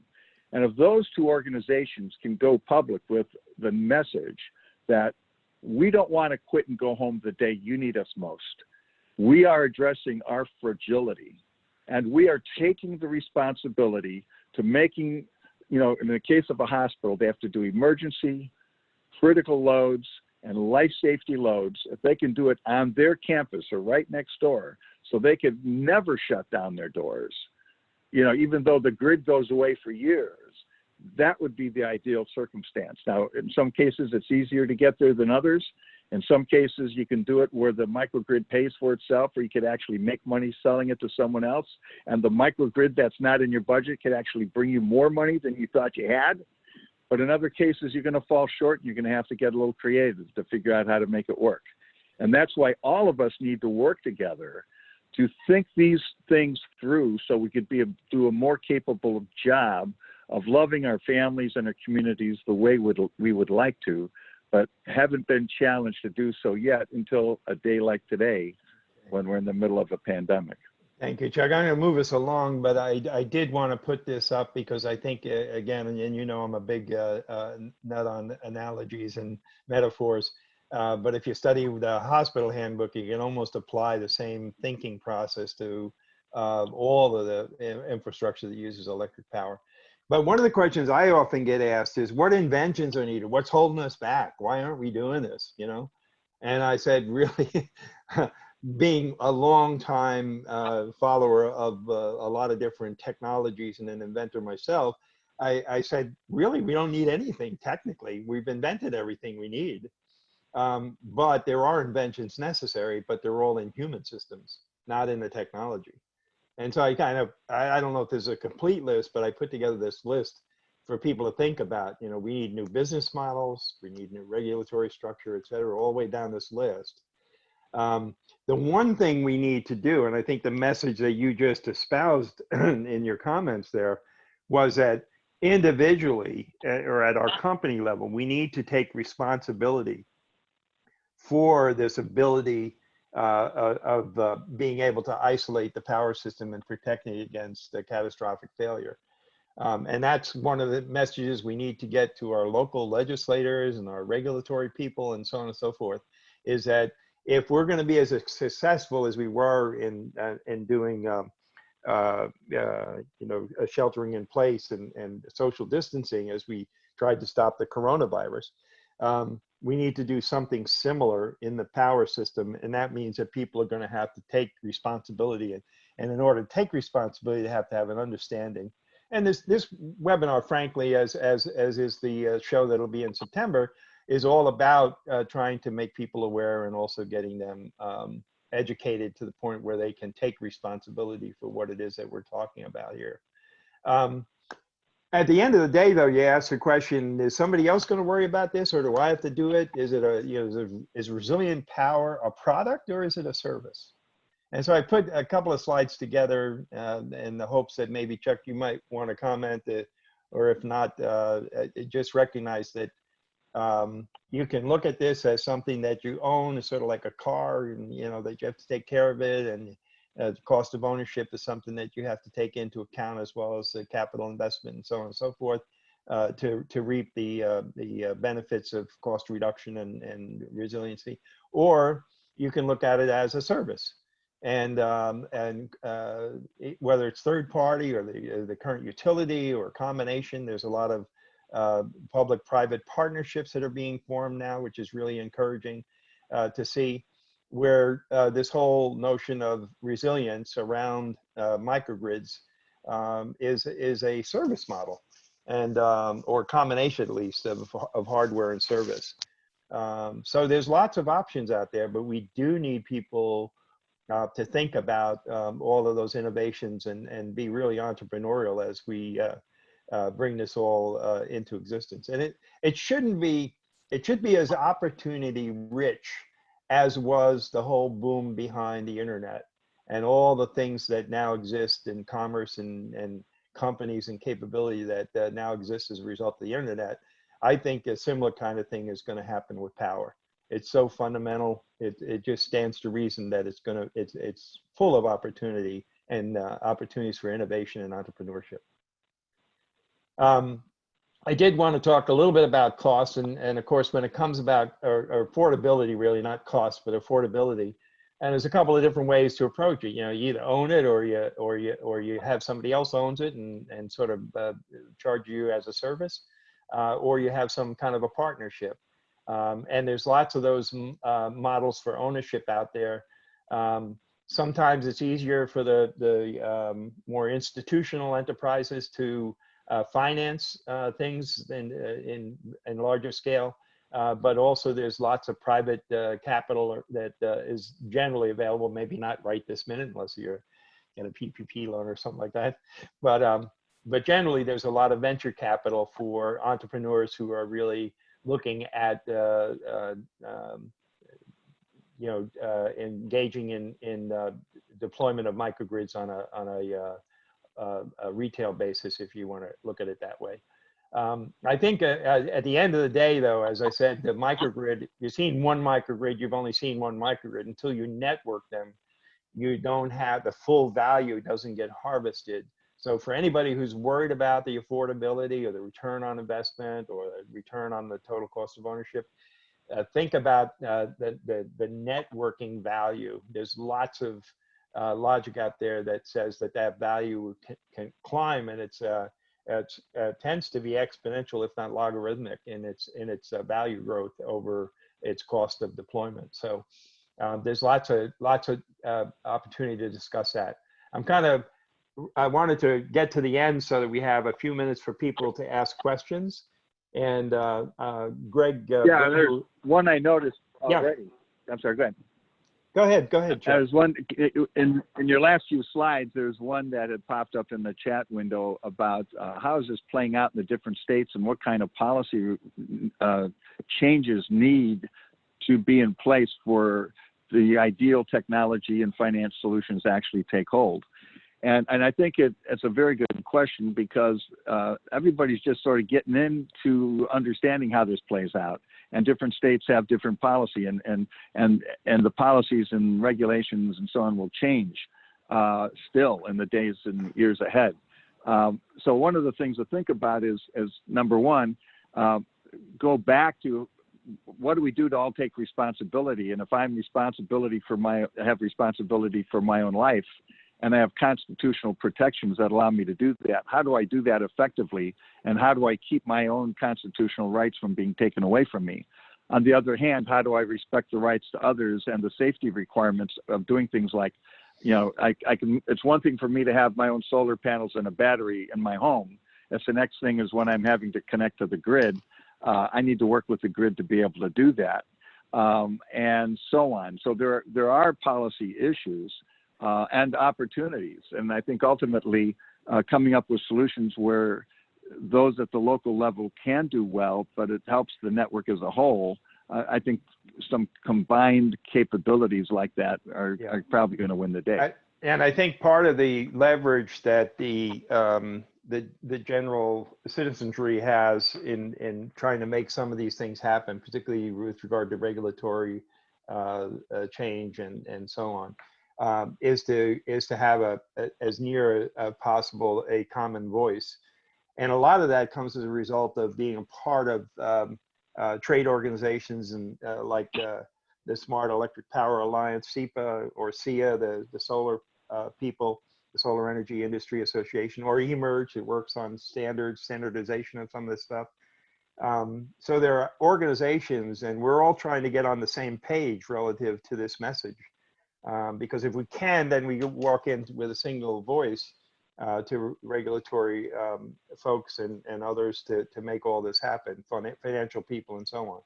And if those two organizations can go public with the message that we don't want to quit and go home the day you need us most, we are addressing our fragility, and we are taking the responsibility to making, you know, in the case of a hospital, they have to do emergency, critical loads, and life safety loads. If they can do it on their campus or right next door, so they could never shut down their doors, you know, even though the grid goes away for years, that would be the ideal circumstance. Now, in some cases, it's easier to get there than others. In some cases, you can do it where the microgrid pays for itself, or you could actually make money selling it to someone else. And the microgrid that's not in your budget could actually bring you more money than you thought you had. But in other cases, you're going to fall short, and you're going to have to get a little creative to figure out how to make it work. And that's why all of us need to work together to think these things through, so we could do a more capable job of loving our families and our communities the way we would like to, but haven't been challenged to do so yet until a day like today, when we're in the middle of a pandemic. Thank you, Chuck. I'm going to move us along, but I did want to put this up because I think, again, and you know, I'm a big nut on analogies and metaphors. But if you study the hospital handbook, you can almost apply the same thinking process to all of the infrastructure that uses electric power. But one of the questions I often get asked is, what inventions are needed? What's holding us back? Why aren't we doing this? You know? And I said, really, being a long time follower of a lot of different technologies and an inventor myself, I said, really, we don't need anything technically. We've invented everything we need. But there are inventions necessary, but they're all in human systems, not in the technology. And so I don't know if there's a complete list, but I put together this list for people to think about. You know, we need new business models, we need new regulatory structure, et cetera, all the way down this list. The one thing we need to do, and I think the message that you just espoused in your comments there, was that individually or at our company level, we need to take responsibility for this ability of being able to isolate the power system and protecting it against the catastrophic failure. And that's one of the messages we need to get to our local legislators and our regulatory people and so on and so forth, is that if we're going to be as successful as we were in doing sheltering in place and social distancing as we tried to stop the coronavirus, we need to do something similar in the power system. And that means that people are going to have to take responsibility. And in order to take responsibility, they have to have an understanding. And this webinar, frankly, as is the show that'll be in September, is all about trying to make people aware and also getting them educated to the point where they can take responsibility for what it is that we're talking about here. At the end of the day, though, you ask the question, is somebody else going to worry about this, or do I have to do it? Is it is resilient power a product, or is it a service? And so I put a couple of slides together in the hopes that maybe, Chuck, you might want to comment, or if not, just recognize that you can look at this as something that you own. It's sort of like a car, and that you have to take care of it, and the cost of ownership is something that you have to take into account, as well as the capital investment and so on and so forth, to reap the benefits of cost reduction and resiliency. Or you can look at it as a service, and whether it's third party or the current utility or a combination, there's a lot of public-private partnerships that are being formed now, which is really encouraging to see, where this whole notion of resilience around microgrids is a service model, and or a combination at least of hardware and service. So there's lots of options out there, but we do need people to think about all of those innovations and be really entrepreneurial as we bring this all into existence. And it should be as opportunity rich as was the whole boom behind the internet and all the things that now exist in commerce and companies and capability that now exist as a result of the internet. I think a similar kind of thing is going to happen with power. It's so fundamental. It just stands to reason that it's full of opportunity and opportunities for innovation and entrepreneurship. I did want to talk a little bit about costs, and of course, when it comes about or affordability, really not cost, but affordability. And there's a couple of different ways to approach it. You either own it or you have somebody else owns it and sort of charge you as a service, or you have some kind of a partnership. And there's lots of those models for ownership out there. Sometimes it's easier for the more institutional enterprises to finance things in larger scale, but also there's lots of private capital that is generally available, maybe not right this minute unless you're in a PPP loan or something like that. But generally there's a lot of venture capital for entrepreneurs who are really looking at engaging in deployment of microgrids on a retail basis, if you want to look at it that way. I think at the end of the day, though, as I said, the microgrid, you've seen one microgrid, you've only seen one microgrid. Until you network them, you don't have the full value, doesn't get harvested. So for anybody who's worried about the affordability or the return on investment or the return on the total cost of ownership, think about the networking value. There's lots of logic out there that says that value can climb, and it tends to be exponential, if not logarithmic, in its value growth over its cost of deployment. So there's lots of opportunity to discuss that. I wanted to get to the end so that we have a few minutes for people to ask questions. And Greg. There's one I noticed already. Yeah. I'm sorry, go ahead. Go ahead, Chuck. There's one in your last few slides. There's one that had popped up in the chat window about how is this playing out in the different states and what kind of policy changes need to be in place for the ideal technology and finance solutions to actually take hold. And I think it's a very good question because everybody's just sort of getting into understanding how this plays out, and different states have different policy, and the policies and regulations and so on will change still in the days and years ahead. So one of the things to think about is number one, go back to what do we do to all take responsibility, and if I have responsibility for my own life, and I have constitutional protections that allow me to do that. How do I do that effectively? And how do I keep my own constitutional rights from being taken away from me? On the other hand, how do I respect the rights to others and the safety requirements of doing things like, it's one thing for me to have my own solar panels and a battery in my home. That's the next thing is when I'm having to connect to the grid, I need to work with the grid to be able to do that. And so on. So there are policy issues and opportunities. And I think ultimately coming up with solutions where those at the local level can do well, but it helps the network as a whole. I think some combined capabilities like that are probably going to win the day. And I think part of the leverage that the general citizenry has in trying to make some of these things happen, particularly with regard to regulatory change and so on, is to have as near as possible a common voice. And a lot of that comes as a result of being a part of trade organizations and like the Smart Electric Power Alliance, SEPA or SEIA, the solar people, the Solar Energy Industry Association, or eMERGE, it works on standardization of some of this stuff. So there are organizations, and we're all trying to get on the same page relative to this message. Because if we can, then we walk in with a single voice to regulatory folks and others to make all this happen, financial people and so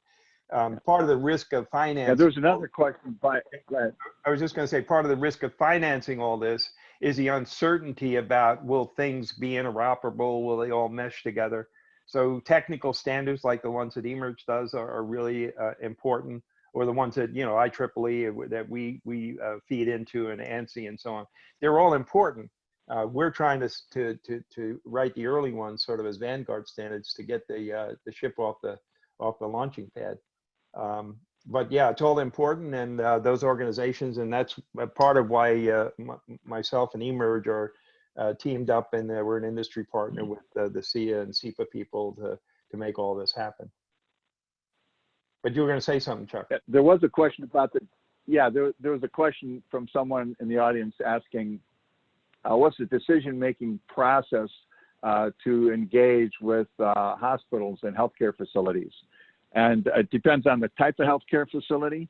on. Part of the risk of financing. Yeah, there's another question. I was just going to say, part of the risk of financing all this is the uncertainty about, will things be interoperable? Will they all mesh together? So technical standards like the ones that eMERGE does are really important, or the ones that, IEEE that we feed into, and ANSI and so on. They're all important. We're trying to write the early ones sort of as vanguard standards to get the ship off the launching pad. But yeah, it's all important, and those organizations, and that's part of why myself and eMERGE are teamed up, and we're an industry partner with the SEIA and SEPA people to make all this happen. But you were going to say something, Chuck. There was a question about there was a question from someone in the audience asking, what's the decision-making process to engage with hospitals and healthcare facilities? And it depends on the type of healthcare facility,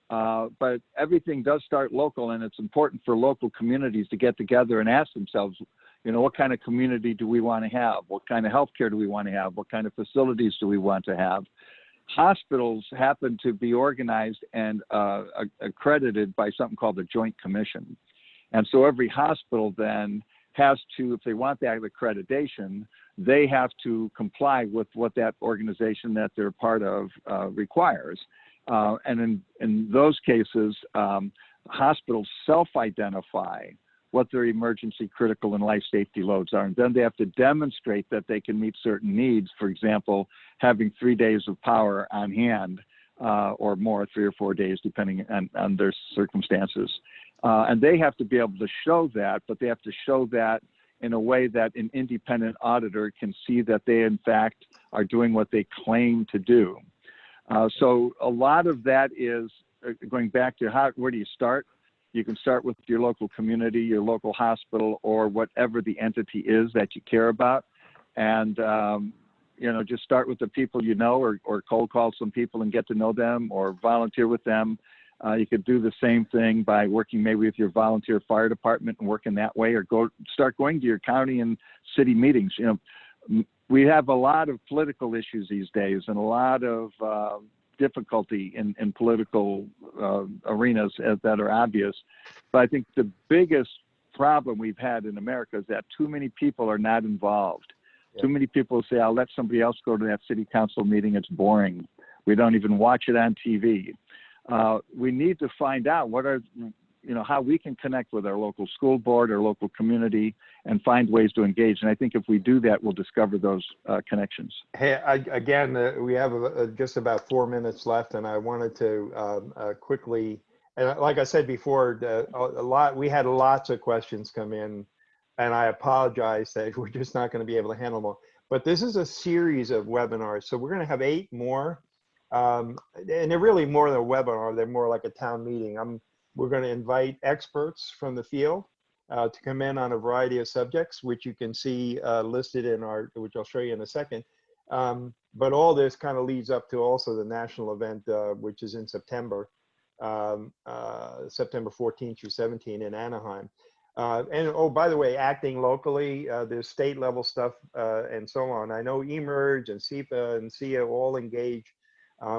but everything does start local, and it's important for local communities to get together and ask themselves, what kind of community do we want to have? What kind of healthcare do we want to have? What kind of facilities do we want to have? Hospitals happen to be organized and accredited by something called the Joint Commission. And so every hospital then has to, if they want that accreditation, they have to comply with what that organization that they're part of requires. And in those cases, hospitals self-identify what their emergency, critical, and life safety loads are. And then they have to demonstrate that they can meet certain needs. For example, having 3 days of power on hand or more, 3 or 4 days, depending on their circumstances. And they have to be able to show that, but they have to show that in a way that an independent auditor can see that they, in fact, are doing what they claim to do. So a lot of that is going back to where do you start? You can start with your local community, your local hospital, or whatever the entity is that you care about. And, just start with the people you know, or cold call some people and get to know them, or volunteer with them. You could do the same thing by working maybe with your volunteer fire department and working that way, or start going to your county and city meetings. We have a lot of political issues these days, and a lot of difficulty in political arenas that are obvious. But I think the biggest problem we've had in America is that too many people are not involved. Yeah. Too many people say, I'll let somebody else go to that city council meeting. It's boring. We don't even watch it on TV. We need to find out how we can connect with our local school board, our local community, and find ways to engage. And I think if we do that, we'll discover those connections. Hey, we have just about 4 minutes left, and I wanted to quickly, and like I said before, we had lots of questions come in, and I apologize that we're just not going to be able to handle them all. But this is a series of webinars, so we're going to have 8 more, and they're really more than a webinar. They're more like a town meeting. We're going to invite experts from the field to come in on a variety of subjects, which you can see listed in which I'll show you in a second. But all this kind of leads up to also the national event, which is in September, September 14th through 17th in Anaheim. And oh, by the way, acting locally, there's state level stuff and so on. I know Emerge and SEPA and SIA all engage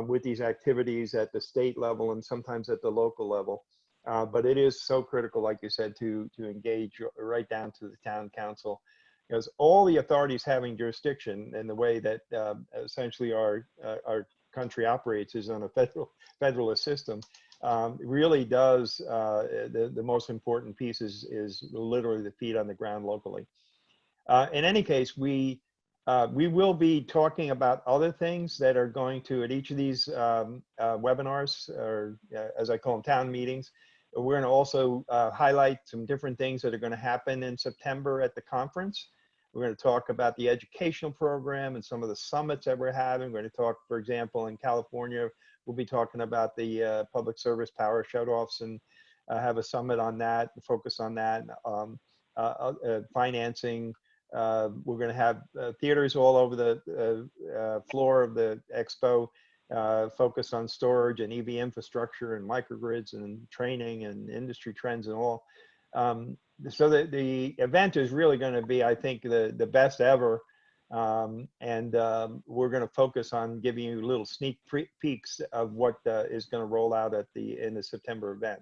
with these activities at the state level and sometimes at the local level. But it is so critical, like you said, to engage right down to the town council, because all the authorities having jurisdiction, and the way that essentially our country operates is on a federalist system, really does, the most important piece is literally the feet on the ground locally. In any case, we will be talking about other things that are going to, at each of these webinars, or as I call them, town meetings. We're going to also highlight some different things that are going to happen in September at the conference. We're going to talk about the educational program and some of the summits that we're having. We're going to talk, for example, in California, we'll be talking about the public service power shutoffs and have a summit on that, focus on that, financing. We're going to have theaters all over the floor of the expo, focus on storage and EV infrastructure and microgrids and training and industry trends and all. So the event is really going to be, I think, the best ever. And we're going to focus on giving you little sneak peeks of what is going to roll out in the September event.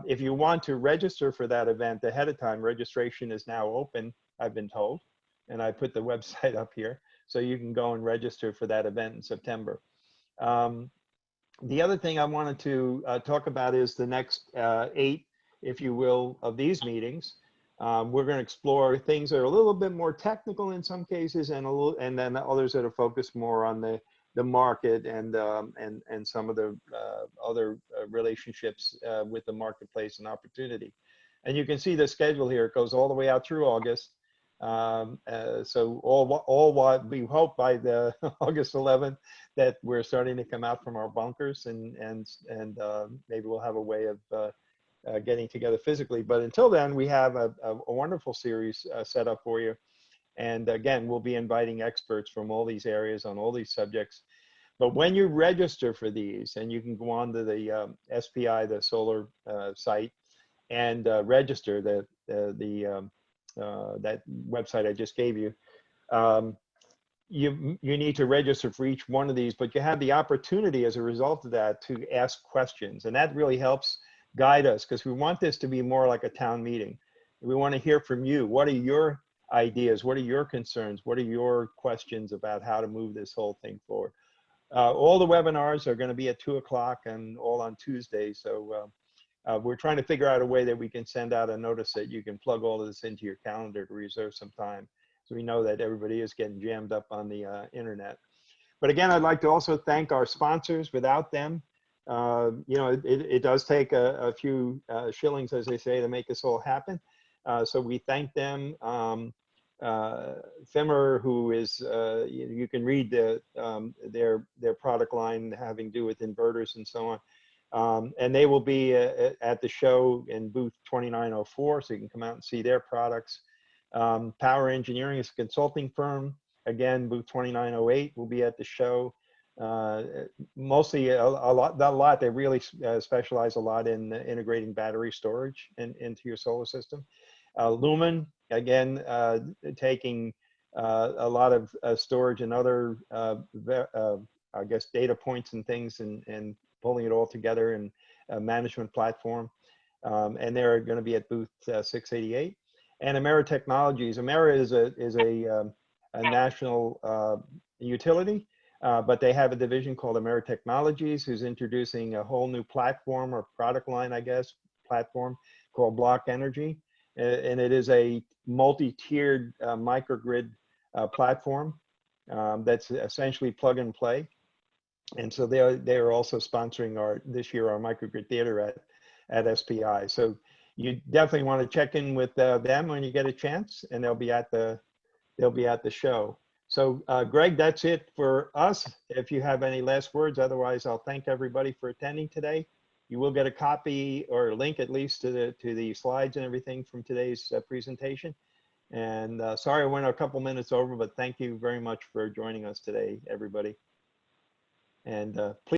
If you want to register for that event ahead of time, registration is now open, I've been told, and I put the website up here, so you can go and register for that event in September. The other thing I wanted to talk about is the next 8, if you will, of these meetings. We're going to explore things that are a little bit more technical in some cases, and then others that are focused more on the market and some of the other relationships with the marketplace and opportunity. And you can see the schedule here. It goes all the way out through August. So all we hope by the August 11th that we're starting to come out from our bunkers, and maybe we'll have a way of getting together physically. But until then, we have a wonderful series set up for you. And again, we'll be inviting experts from all these areas on all these subjects. But when you register for these, and you can go on to the SPI, the solar site, and register that website I just gave you, you need to register for each one of these, but you have the opportunity as a result of that to ask questions. And that really helps guide us, because we want this to be more like a town meeting. We want to hear from you. What are your ideas? What are your concerns? What are your questions about how to move this whole thing forward? All the webinars are going to be at 2 o'clock and all on Tuesday. So we're trying to figure out a way that we can send out a notice that you can plug all of this into your calendar to reserve some time. So we know that everybody is getting jammed up on the internet. But again, I'd like to also thank our sponsors. Without them, it does take a few shillings, as they say, to make this all happen. So we thank them. Fimmer, who is, you can read their product line having to do with inverters and so on. And they will be at the show in booth 2904, so you can come out and see their products. Power Engineering is a consulting firm. Again, booth 2908 will be at the show. Mostly a lot, they really specialize a lot in integrating battery storage into your solar system. Lumen, again, taking a lot of storage and other, I guess, data points and things and pulling it all together in a management platform. And they're going to be at booth 688. And Emera Technologies. Emera is a national utility, but they have a division called Emera Technologies, who's introducing a whole new platform or product line, I guess, platform called Block Energy. And it is a multi-tiered microgrid platform that's essentially plug and play. And so they are also sponsoring this year our microgrid theater at SPI. So you definitely want to check in with them when you get a chance, and they'll be at the show. So Greg, that's it for us. If you have any last words, otherwise I'll thank everybody for attending today. You will get a copy or a link at least to the slides and everything from today's presentation. And sorry I went a couple minutes over, but thank you very much for joining us today, everybody. And please.